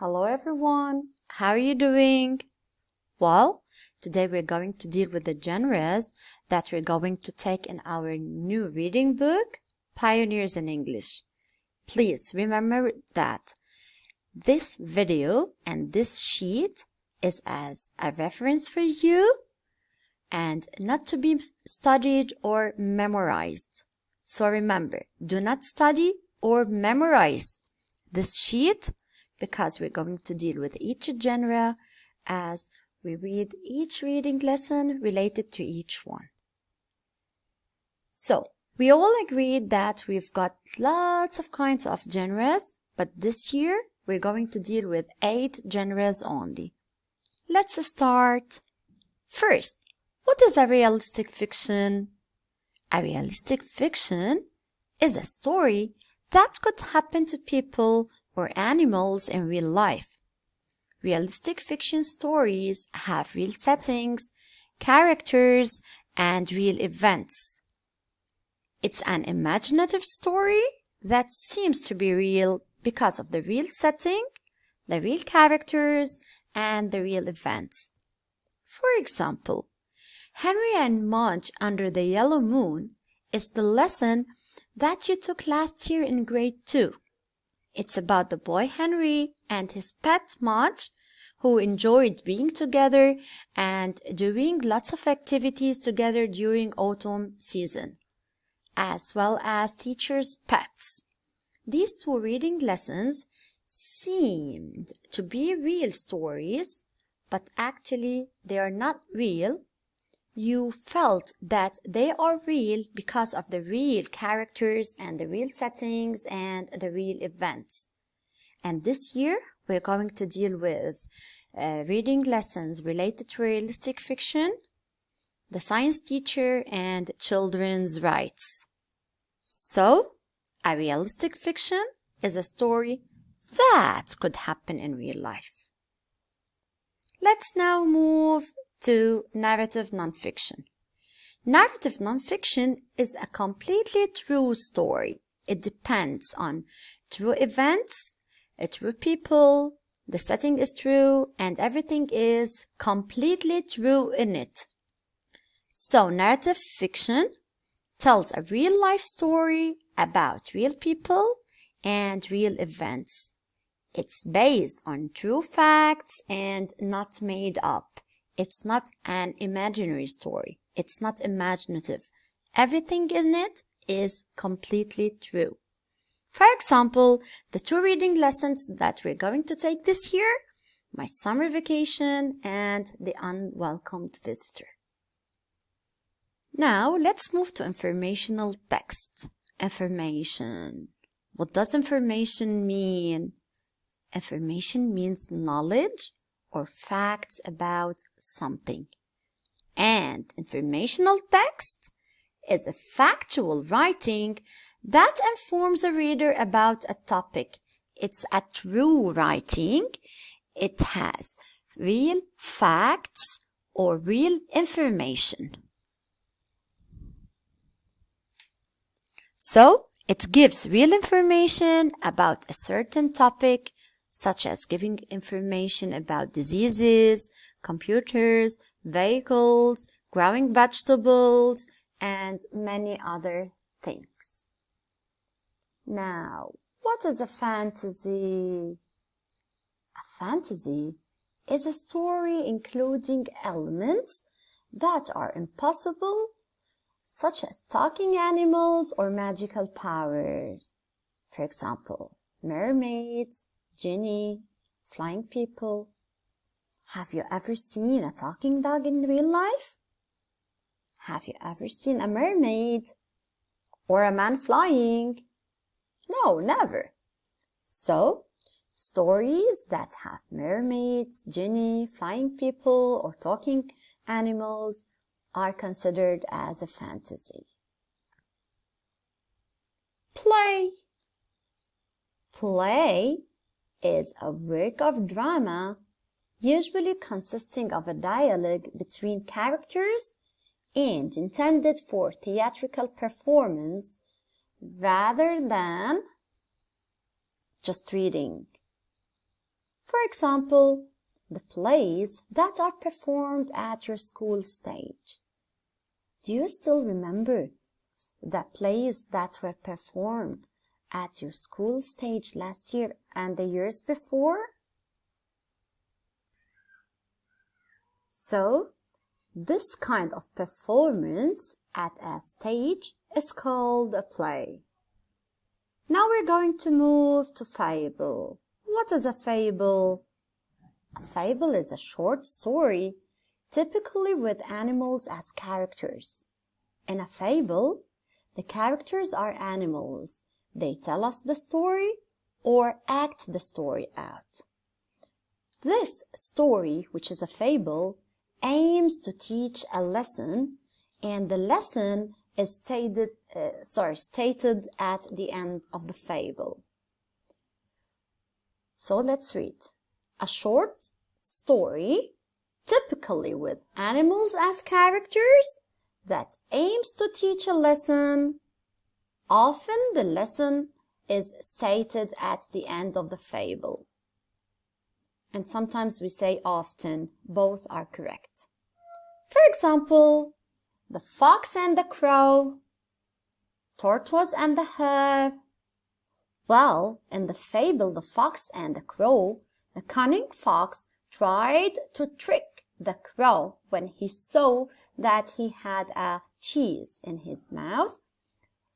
Hello everyone, how are you doing? Well, today we're going to deal with the genres that we're going to take in our new reading book, Pioneers in English. Please remember that this video and this sheet is as a reference for you and not to be studied or memorized. So remember, do not study or memorize this sheet because we're going to deal with each genre as we read each reading lesson related to each one. So, we all agreed that we've got lots of kinds of genres, but this year we're going to deal with 8 genres only. Let's start. First, what is a realistic fiction? A realistic fiction is a story that could happen to people or animals in real life. Realistic fiction stories have real settings, characters, and real events. It's an imaginative story that seems to be real because of the real setting, the real characters, and the real events. For example, Henry and Mudge Under the Yellow Moon is the lesson that you took last year in grade 2. It's about the boy Henry and his pet Mudge, who enjoyed being together and doing lots of activities together during autumn season, as well as teachers' pets. These 2 reading lessons seemed to be real stories, but actually they are not real. You felt that they are real because of the real characters and the real settings and the real events. And this year, we're going to deal with reading lessons related to realistic fiction, the science teacher, and children's rights. So, a realistic fiction is a story that could happen in real life. Let's now move to narrative nonfiction. Narrative nonfiction is a completely true story. It depends on true events, true people, the setting is true, and everything is completely true in it. So narrative fiction tells a real life story about real people and real events. It's based on true facts and not made up. It's not an imaginary story. It's not imaginative. Everything in it is completely true. For example, the 2 reading lessons that we're going to take this year, My Summer Vacation and The Unwelcomed Visitor. Now, let's move to informational text. Information. What does information mean? Information means knowledge or facts about something. And informational text is a factual writing that informs a reader about a topic. It's a true writing. It has real facts or real information. So, it gives real information about a certain topic, such as giving information about diseases, computers, vehicles, growing vegetables, and many other things. Now, what is a fantasy? A fantasy is a story including elements that are impossible, such as talking animals or magical powers. For example, mermaids, genie, flying people. Have you ever seen a talking dog in real life? Have you ever seen a mermaid or a man flying? No, never. So, stories that have mermaids, genie, flying people, or talking animals are considered as a fantasy. Play. Play is a work of drama, usually consisting of a dialogue between characters and intended for theatrical performance rather than just reading. For example, the plays that are performed at your school stage. Do you still remember the plays that were performed at your school stage last year and the years before? So, this kind of performance at a stage is called a play. Now we're going to move to fable. What is a fable? A fable is a short story, typically with animals as characters. In a fable, the characters are animals. They tell us the story or act the story out. This story, which is a fable, aims to teach a lesson, and the lesson is stated at the end of the fable. So let's read. A short story, typically with animals as characters, that aims to teach a lesson. Often the lesson is stated at the end of the fable. And sometimes we say often. Both are correct. For example, the fox and the crow, tortoise and the hare. Well, in the fable, the fox and the crow, the cunning fox tried to trick the crow when he saw that he had a cheese in his mouth.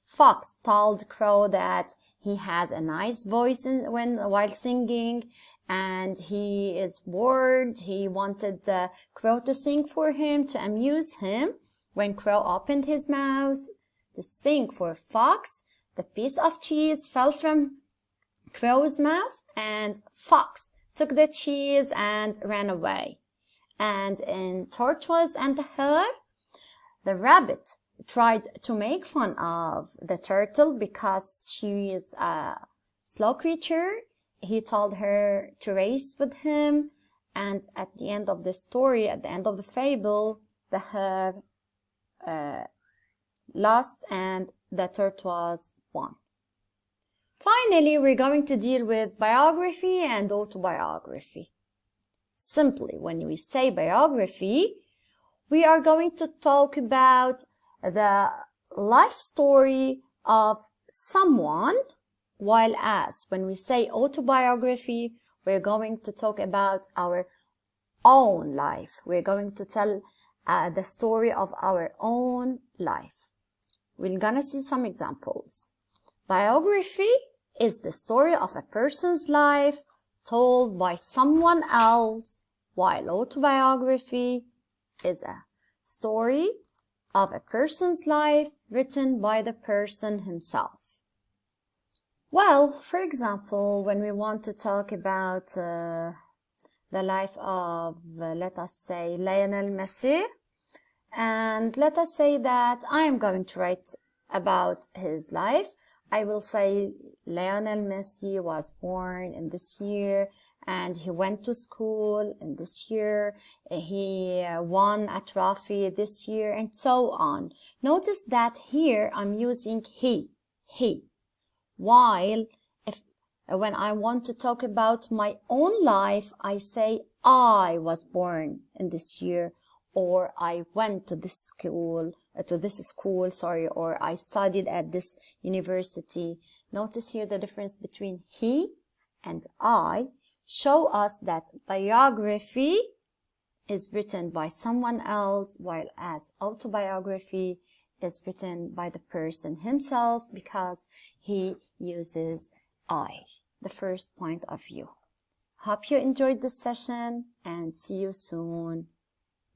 Fox told crow that he has a nice voice while singing, and he is bored. He wanted the crow to sing for him to amuse him. When crow opened his mouth to sing for fox, the piece of cheese fell from crow's mouth, and fox took the cheese and ran away. And in tortoise and the hare, the rabbit tried to make fun of the turtle because she is a slow creature. He told her to race with him, and at the end of the story, at the end of the fable, the hare lost and the tortoise won. Finally, we're going to deal with biography and autobiography. Simply, when we say biography, we are going to talk about the life story of someone, while as when we say autobiography, we're going to talk about our own life. We're going to tell the story of our own life. We're gonna see some examples. Biography is the story of a person's life told by someone else, while autobiography is a story of a person's life written by the person himself. Well, for example, when we want to talk about the life of, let us say, Lionel Messi, and let us say that I am going to write about his life. I will say Lionel Messi was born in this year, and he went to school in this year, he won a trophy this year, and so on. Notice that here I'm using he. While when I want to talk about my own life, I say I was born in this year, or I went to this school, or I studied at this university. Notice here the difference between he and I show us that biography is written by someone else, while as autobiography is written by the person himself, because he uses I, the first point of view. Hope you enjoyed this session, and see you soon.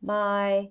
Bye.